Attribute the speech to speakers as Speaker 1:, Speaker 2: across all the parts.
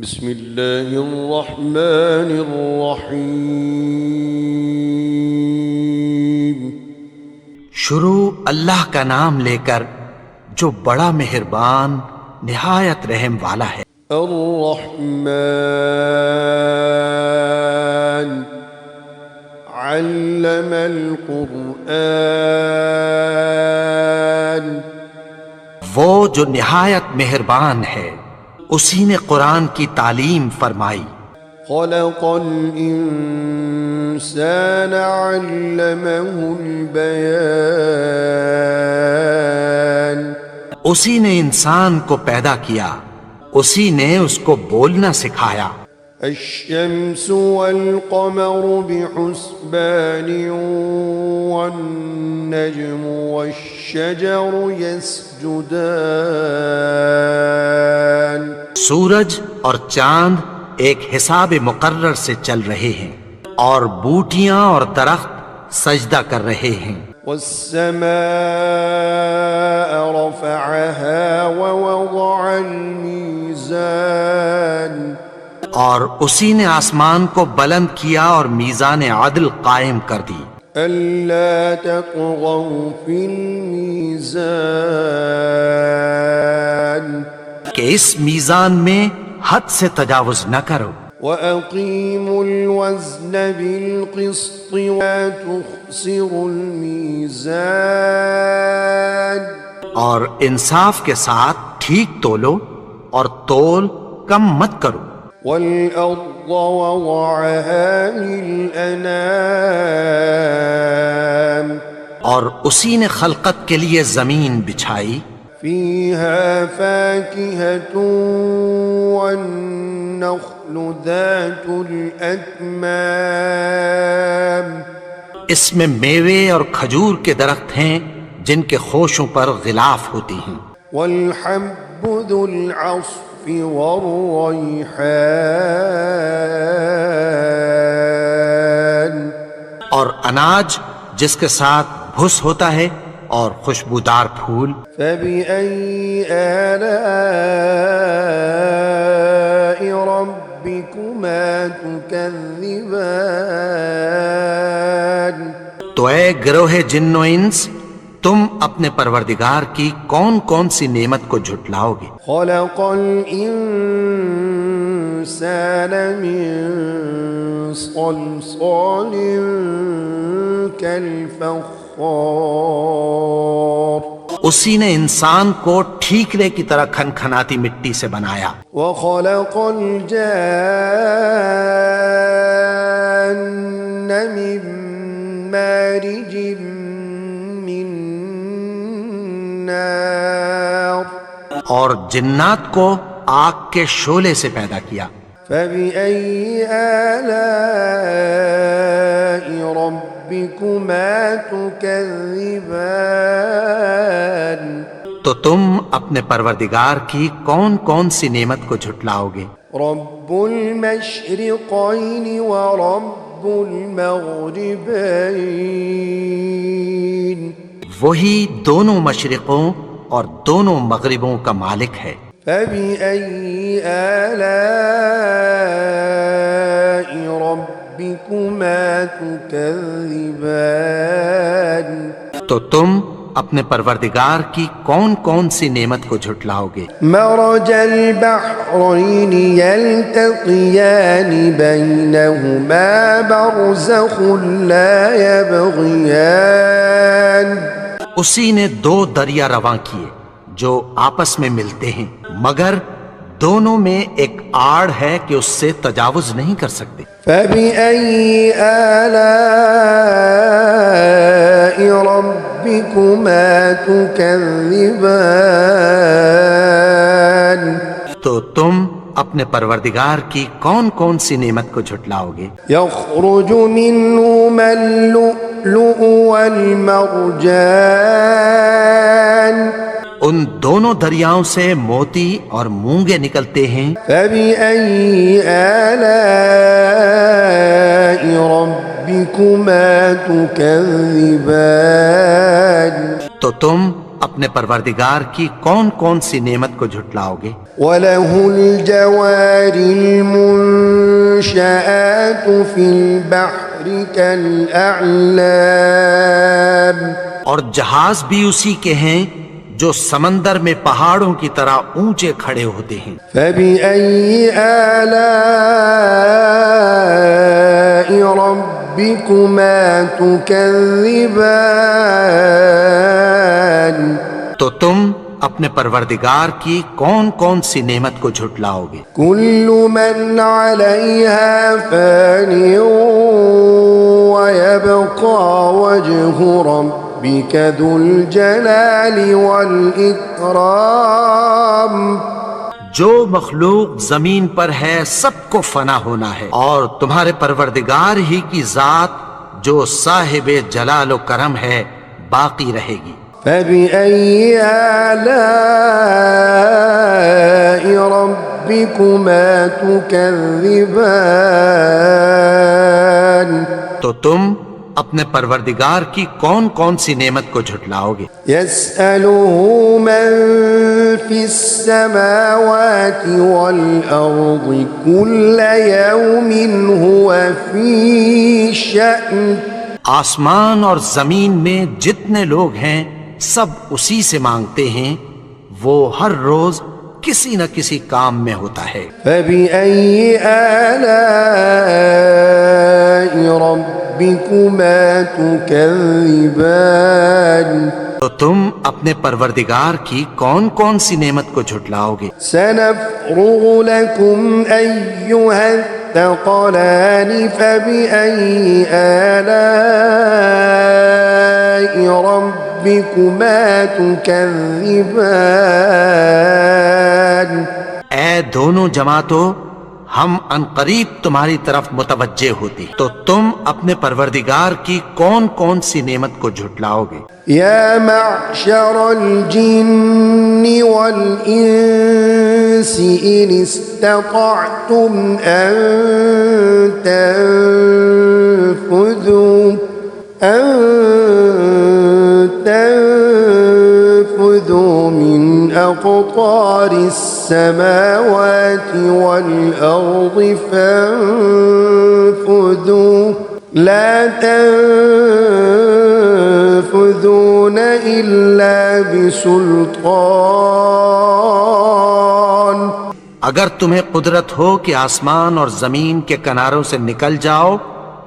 Speaker 1: بسم اللہ الرحمن الرحیم۔
Speaker 2: شروع اللہ کا نام لے کر جو بڑا مہربان نہایت رحم والا ہے۔
Speaker 1: الرحمن علم القرآن،
Speaker 2: وہ جو نہایت مہربان ہے اسی نے قرآن کی تعلیم فرمائی۔
Speaker 1: خلق الانسان علمه البیان،
Speaker 2: اسی نے انسان کو پیدا کیا، اسی نے اس کو بولنا سکھایا۔
Speaker 1: الشمس والقمر بحسبان والنجم والشجر يسجدان،
Speaker 2: سورج اور چاند ایک حساب مقرر سے چل رہے ہیں اور بوٹیاں اور درخت سجدہ کر رہے ہیں۔
Speaker 1: والسماء رفعها ووضع الميزان،
Speaker 2: اور اسی نے آسمان کو بلند کیا اور میزان عدل قائم کر دی۔
Speaker 1: ألا تطغوا في الميزان،
Speaker 2: کہ اس میزان میں حد سے تجاوز نہ کرو۔
Speaker 1: وأقيموا الوزن بالقسط ولا تخسروا الميزان،
Speaker 2: اور انصاف کے ساتھ ٹھیک تولو اور تول کم مت کرو۔
Speaker 1: والأرض وضعها للأنام،
Speaker 2: اور اسی نے خلقت کے لیے زمین بچھائی،
Speaker 1: فيها فاكهة والنخل ذات الأكمام،
Speaker 2: اس میں میوے اور کھجور کے درخت ہیں جن کے خوشوں پر غلاف ہوتی ہیں،
Speaker 1: والحب ذو العصف والريحان،
Speaker 2: اور اناج جس کے ساتھ بھس ہوتا ہے اور خوشبودار پھول۔
Speaker 1: فبأي آلاء ربكما تكذبان،
Speaker 2: تو اے گروہ جن و انس، تم اپنے پروردگار کی کون کون سی نعمت کو جھٹلاؤ گے؟
Speaker 1: خلق الإنسان من صلصال كالفخار،
Speaker 2: اسی نے انسان کو ٹھیکرے کی طرح کھنکھناتی مٹی سے بنایا۔
Speaker 1: وخلق الجان من مارج من نار،
Speaker 2: اور جنات کو آگ کے شعلے سے پیدا کیا۔
Speaker 1: فبأي آلاء ربكما تكذبان،
Speaker 2: تو تم اپنے پروردگار کی کون کون سی نعمت کو جھٹلاؤ گے؟
Speaker 1: رب المشرقين ورب المغربين،
Speaker 2: وہی دونوں مشرقوں اور دونوں مغربوں کا مالک ہے۔
Speaker 1: فبأي آلاء ربكما تكذبان،
Speaker 2: تو تم اپنے پروردگار کی کون کون سی نعمت کو جھٹلاؤ گے؟
Speaker 1: مرج البحرين يلتقيان بينهما برزخ لا يبغيان،
Speaker 2: اسی نے دو دریا رواں کیے جو آپس میں ملتے ہیں، مگر دونوں میں ایک آڑ ہے کہ اس سے تجاوز نہیں کر سکتے۔
Speaker 1: فبأي آلاء ربكما تكذبان، تو
Speaker 2: تم اپنے پروردگار کی کون کون سی نعمت کو جھٹلاؤ گے؟
Speaker 1: يخرج منهما اللؤلؤ والمرجان،
Speaker 2: ان دونوں دریاؤں سے موتی اور مونگے نکلتے ہیں۔
Speaker 1: فبأي آلاء ربكما تكذبان،
Speaker 2: تو تم اپنے پروردگار کی کون کون سی نعمت کو جھٹلاؤ گے؟
Speaker 1: وَلَهُ الْجَوَارِ الْمُنشَآتُ فِي الْبَحْرِ كَالْأَعْلَامِ،
Speaker 2: اور جہاز بھی اسی کے ہیں جو سمندر میں پہاڑوں کی طرح اونچے کھڑے ہوتے ہیں۔
Speaker 1: فَبِأَيِّ آلَاءِ رَبِّكُمَا تُكَذِّبَانِ،
Speaker 2: تو تم اپنے پروردگار کی کون کون سی نعمت کو جھٹلاؤ گے؟
Speaker 1: كُلُّ مَنْ عَلَيْهَا فَانٍ وَيَبْقَى وَجْهُ رَبِّكَ ذُو الْجَلَالِ وَالْإِكْرَامِ۔
Speaker 2: جو مخلوق زمین پر ہے سب کو فنا ہونا ہے، اور تمہارے پروردگار ہی کی ذات جو صاحب جلال و کرم ہے باقی رہے گی۔
Speaker 1: فَبِأَيِّ آلَاءِ رَبِّكُمَا تُكَذِّبَانِ،
Speaker 2: تو تم اپنے پروردگار کی کون کون سی نعمت کو جھٹلاؤ گے؟
Speaker 1: يَسْأَلُهُ مَن فِي السَّمَاوَاتِ وَالْأَرْضِ كُلَّ يَوْمٍ هُوَ فِي شَأْنٍ۔
Speaker 2: آسمان اور زمین میں جتنے لوگ ہیں سب اسی سے مانگتے ہیں، وہ ہر روز کسی نہ کسی کام میں ہوتا ہے۔
Speaker 1: فَبِأَيِّ آلَاءِ رَبِّكُمَا تُكَذِّبَانِ،
Speaker 2: تو تم اپنے پروردگار کی کون کون سی نعمت کو جھٹلاؤ گے؟
Speaker 1: سَنَفْرُغُ لَكُمْ أَيُّهَ الثَّقَلَانِ فَبِأَيِّ آلَاءِ رَبِّكُمَا تُكَذِّبَانِ۔
Speaker 2: اے دونوں جماعتوں، ہم عنقریب تمہاری طرف متوجہ ہوتی، تو تم اپنے پروردگار کی کون کون سی نعمت کو جھٹلاؤ گے؟
Speaker 1: یا معشر الجن والانس ان استطعتم ان تنفذوا من اقطار السماوات والارض فانفذوا لا تنفذون الا بسلطان۔
Speaker 2: اگر تمہیں قدرت ہو کہ آسمان اور زمین کے کناروں سے نکل جاؤ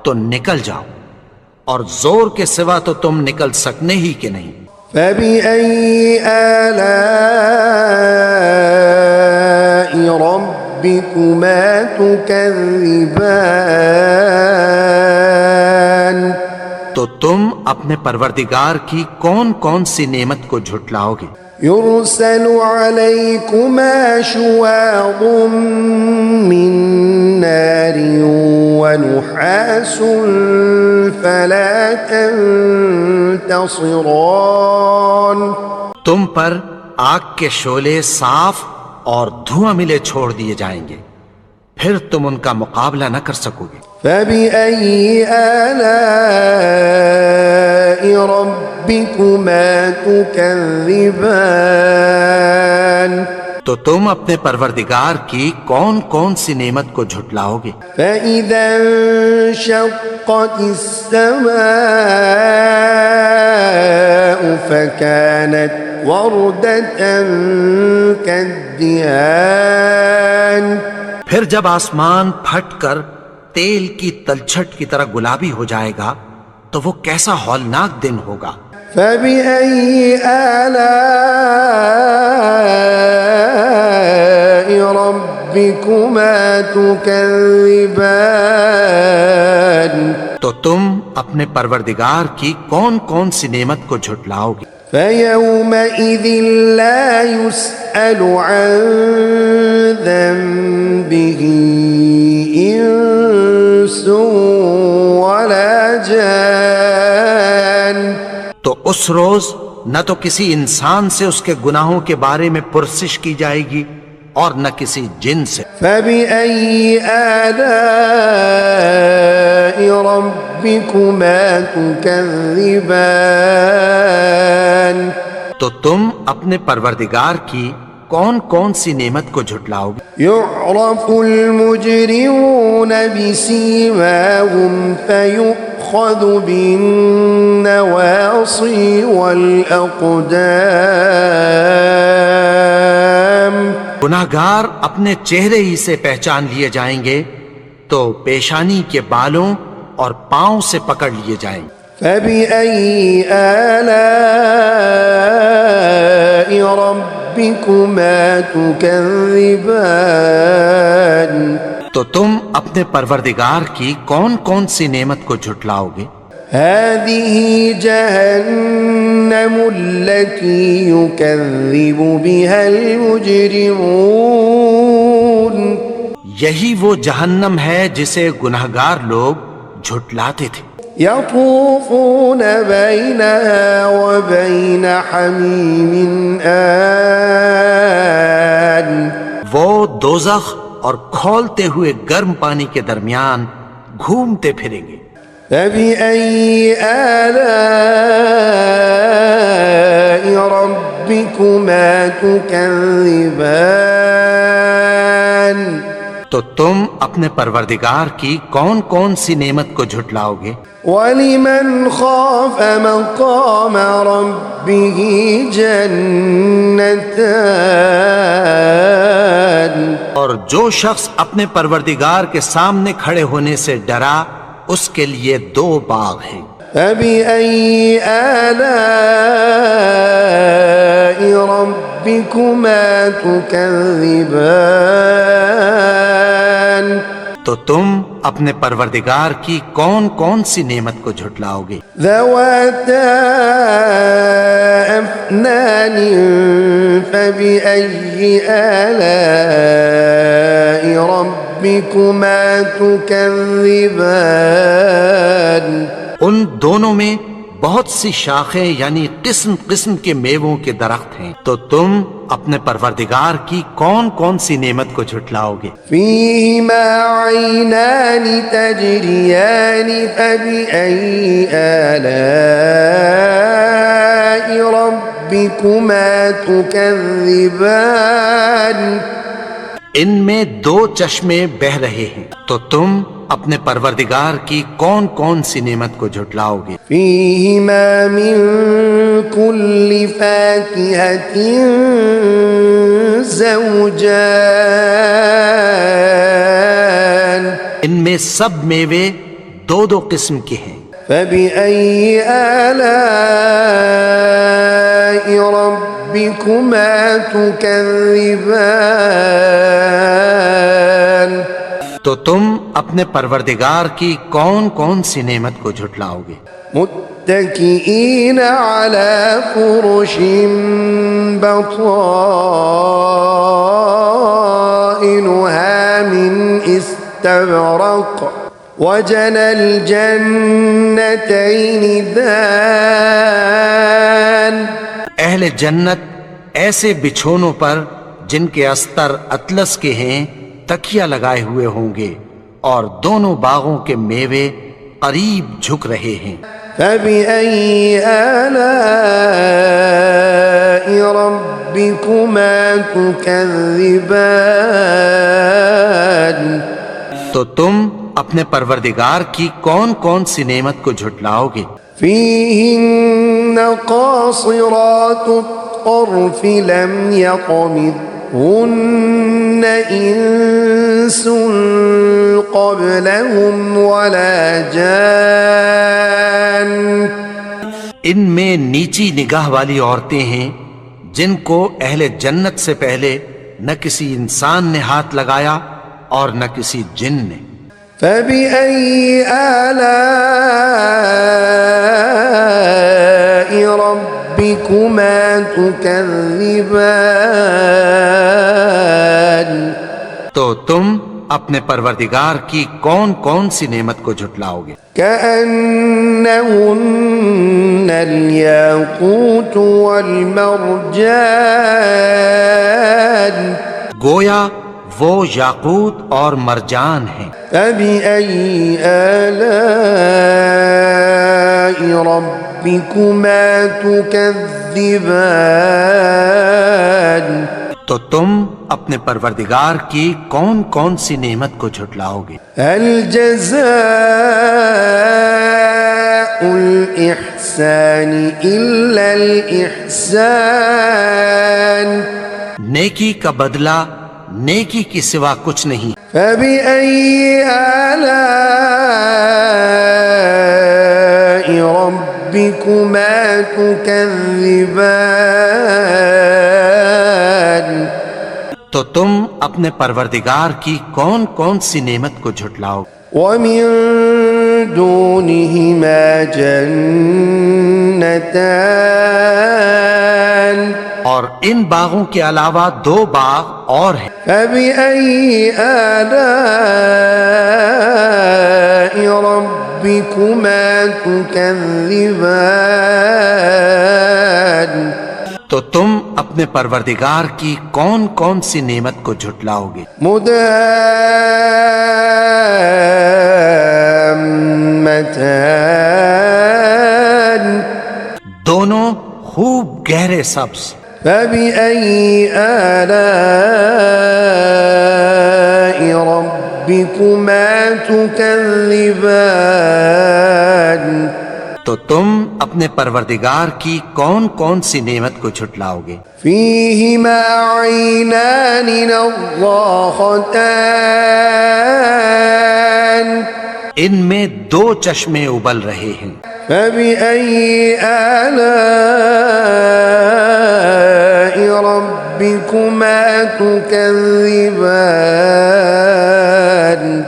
Speaker 2: تو نکل جاؤ، اور زور کے سوا تو تم نکل سکنے ہی کہ نہیں۔
Speaker 1: فَبِأَيِّ آلَاءِ رَبِّكُمَا تُكَذِّبَانِ،
Speaker 2: تو تم اپنے پروردگار کی کون کون سی نعمت کو جھٹلاؤ گے؟
Speaker 1: يُرْسَلُ عَلَيْكُمَا شُوَاظٌ مِّن نَّارٍ وَنُحَاسٌ فَلَا تَنتَصِرَانِ۔
Speaker 2: تم پر آگ کے شعلے صاف اور دھواں ملے چھوڑ دیے جائیں گے، پھر تم ان کا مقابلہ نہ کر سکو گے۔
Speaker 1: فَبِأَيِّ آلَاءِ رَبِّكُمَا تُكَذِّبَانِ،
Speaker 2: تو تم اپنے پروردگار کی کون کون سی نعمت کو جھٹلاؤ گے؟
Speaker 1: فَإِذَا انشَقَّتِ السَّمَاءُ فَكَانَتْ وَرْدَةً كَالدِّهَانِ،
Speaker 2: پھر جب آسمان پھٹ کر تیل کی تلچھٹ کی طرح گلابی ہو جائے گا تو وہ کیسا ہولناک دن ہوگا۔
Speaker 1: فَبِأَيِّ آلَاءِ رَبِّكُمَا تُكَذِّبَانِ،
Speaker 2: تو تم اپنے پروردگار کی کون کون سی نعمت کو جھٹلاؤ گے؟
Speaker 1: فَيَوْمَئِذٍ لَا يُسْأَلُ عَن ذَنبِهِ إِنسٌ وَلَا جَانٌ،
Speaker 2: تو اس روز نہ تو کسی انسان سے اس کے گناہوں کے بارے میں پرسش کی جائے گی اور نہ کسی جن سے۔
Speaker 1: فَبِأَيِّ آلَاءِ رَبِّكُمَا تُكَذِّبَانِ،
Speaker 2: تو تم اپنے پروردگار کی کون کون سی نعمت کو جھٹلاؤ گے؟
Speaker 1: يعرف المجرمون بسيماهم فيؤخذ بالنواصي والأقدام
Speaker 2: گناہگار اپنے چہرے ہی سے پہچان لیے جائیں گے تو پیشانی کے بالوں اور پاؤں سے پکڑ لیے جائیں گے۔
Speaker 1: فبأي آلاء ربكما تكذبان
Speaker 2: تو تم اپنے پروردگار کی کون کون سی نعمت کو جھٹلاؤ گے؟
Speaker 1: هذه جهنم التي يكذب بها المجرمون
Speaker 2: یہی وہ جہنم ہے جسے گناہگار لوگ جھٹلاتے تھے۔
Speaker 1: يطوفون بينها وبين حميم آن
Speaker 2: وہ دوزخ اور کھولتے ہوئے گرم پانی کے درمیان گھومتے پھریں گے۔
Speaker 1: فبأي آلاء ربكما تكذبان
Speaker 2: تو تم اپنے پروردگار کی کون کون سی نعمت کو جھٹلاؤ گے؟
Speaker 1: ولمن خاف مقام ربه جنتان
Speaker 2: اور جو شخص اپنے پروردگار کے سامنے کھڑے ہونے سے ڈرا اس کے لیے دو باغ ہیں۔
Speaker 1: فبأي آلاء ربكما تكذبان
Speaker 2: تو تم اپنے پروردگار کی کون کون سی نعمت کو جھٹلاؤ گے؟
Speaker 1: ذواتا أفنان فبأي آلاء ربكما تكذبان
Speaker 2: ان دونوں میں بہت سی شاخیں یعنی قسم قسم کے میووں کے درخت ہیں، تو تم اپنے پروردگار کی کون کون سی نعمت کو جھٹلاؤ گے؟
Speaker 1: فيهما عينان تجريان فبأي آلاء ربكما تكذبان
Speaker 2: ان میں دو چشمے بہ رہے ہیں، تو تم اپنے پروردگار کی کون کون سی نعمت کو جھٹلاؤ گے؟
Speaker 1: فيهما من كل فاكهة زوجان
Speaker 2: ان میں سب میوے دو دو قسم کے ہیں۔
Speaker 1: فبأي آلاء ربكما تكذبان
Speaker 2: تو تم اپنے پروردگار کی کون کون سی نعمت کو جھٹلاؤ گے؟
Speaker 1: متكئين على فرش بطائنها من استبرق وجنى الجنتين دان
Speaker 2: اہل جنت ایسے بچھونوں پر جن کے استر اطلس کے ہیں تکیہ لگائے ہوئے ہوں گے اور دونوں باغوں کے میوے قریب جھک رہے ہیں۔
Speaker 1: فبأي آلاء ربكما تكذبان
Speaker 2: تو تم اپنے پروردگار کی کون کون سی نعمت کو جھٹلاؤ گے؟
Speaker 1: فيهن قاصرات الطرف لم يطمثهن إنس قبلهم ولا جان
Speaker 2: ان میں نیچی نگاہ والی عورتیں ہیں جن کو اہل جنت سے پہلے نہ کسی انسان نے ہاتھ لگایا اور نہ کسی جن نے۔
Speaker 1: فبأي آلاء ربكما تكذبان
Speaker 2: تو تم اپنے پروردگار کی کون کون سی نعمت کو جھٹلاؤ گے؟
Speaker 1: كأنهن الياقوت والمرجان
Speaker 2: گویا وہ یاقوت اور مرجان ہیں۔
Speaker 1: فبأي آلاء ربكما تكذبان تكذبان
Speaker 2: تو تم اپنے پروردگار کی کون کون سی نعمت کو جھٹلاؤ گے؟
Speaker 1: هل جزاء الإحسان إلا الإحسان
Speaker 2: نیکی کا بدلہ نیکی کی سوا کچھ نہیں۔
Speaker 1: فبأي آلاء ربكما تكذبان
Speaker 2: تو تم اپنے پروردگار کی کون کون سی نعمت کو جھٹلاؤ گے؟
Speaker 1: ومن دونهما جنتان
Speaker 2: اور ان باغوں کے علاوہ دو باغ اور ہیں۔
Speaker 1: فبأي آلاء ربكما تكذبان
Speaker 2: تو تم اپنے پروردگار کی کون کون سی نعمت کو جھٹلاؤ گے؟
Speaker 1: مدهامتان
Speaker 2: دونوں خوب گہرے سبز۔
Speaker 1: فبأي آلاء ربكما تكذبان
Speaker 2: تو تم اپنے پروردگار کی کون کون سی نعمت کو جھٹلاؤ گے؟
Speaker 1: فيهما عينان نضاختان
Speaker 2: ان میں دو چشمے ابل رہے ہیں۔
Speaker 1: فبأي آلاء ربكما تكذبان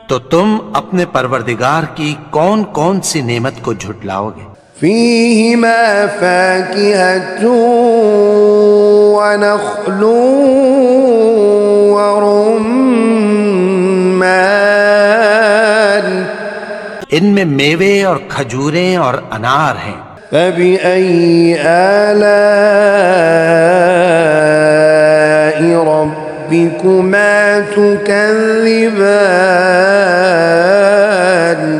Speaker 2: تو تم اپنے پروردگار کی کون کون سی نعمت کو جھٹلاؤ گے؟
Speaker 1: فيهما فاكهة ونخل ورمان
Speaker 2: ان میں میوے اور کھجوریں اور انار ہیں۔
Speaker 1: فبأي آلاء ربكما تكذبان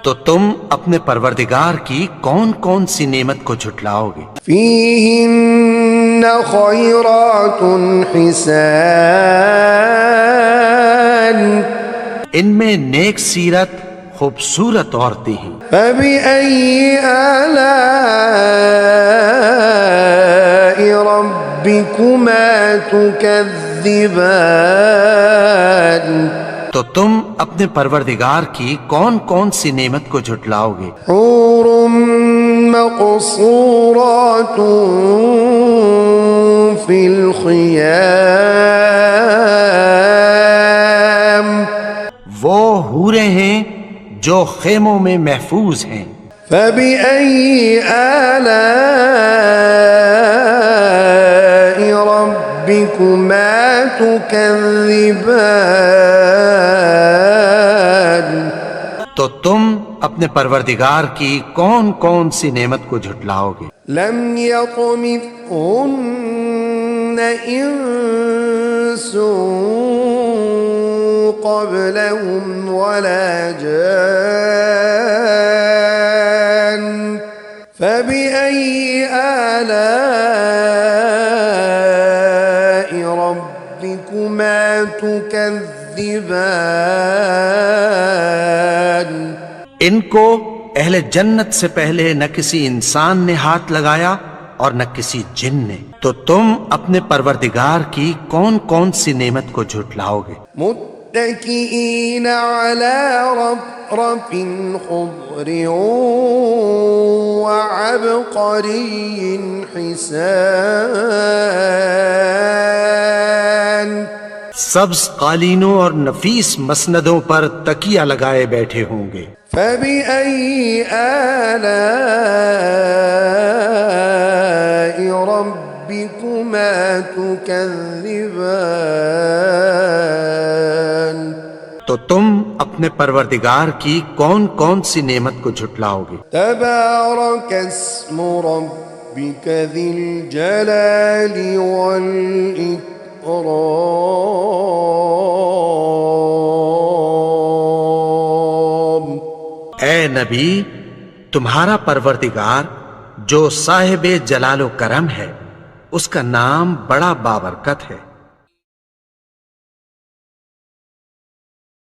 Speaker 2: تو تم اپنے پروردگار کی کون کون سی نعمت کو جھٹلاؤ گے؟
Speaker 1: فيهن خيرات حسان
Speaker 2: ان میں نیک سیرت خوبصورت عورتیں ہیں۔
Speaker 1: فبأي آلاء ربكما تكذبان
Speaker 2: تو تم اپنے پروردگار کی کون کون سی نعمت کو جھٹلاؤ گے؟
Speaker 1: حور مقصورات في الخيام
Speaker 2: وہ حوریں ہیں جو خیموں میں محفوظ ہیں۔
Speaker 1: فبأي آلاء ربكما تكذبان تو
Speaker 2: تم اپنے پروردگار کی کون کون سی نعمت کو جھٹلاؤ گے؟
Speaker 1: لم يطمثهن إنس قبلهم ولا جان فبأي آلاء ربكما تكذبان
Speaker 2: ان کو اہل جنت سے پہلے نہ کسی انسان نے ہاتھ لگایا اور نہ کسی جن نے، تو تم اپنے پروردگار کی کون کون سی نعمت کو جھٹلاؤ گے؟
Speaker 1: متكئين على رفرف خضر وعبقري حسان
Speaker 2: سبز قالینوں اور نفیس مسندوں پر تکیہ لگائے بیٹھے ہوں گے۔
Speaker 1: فبأي آلاء ربكما تكذبان
Speaker 2: تو تم اپنے پروردگار کی کون کون سی نعمت کو جھٹلاؤ گے؟
Speaker 1: تبارك اسم ربك ذي الجلال والإكرام
Speaker 2: اے نبی، تمہارا پروردگار جو صاحب جلال و کرم ہے، اس کا نام بڑا بابرکت ہے۔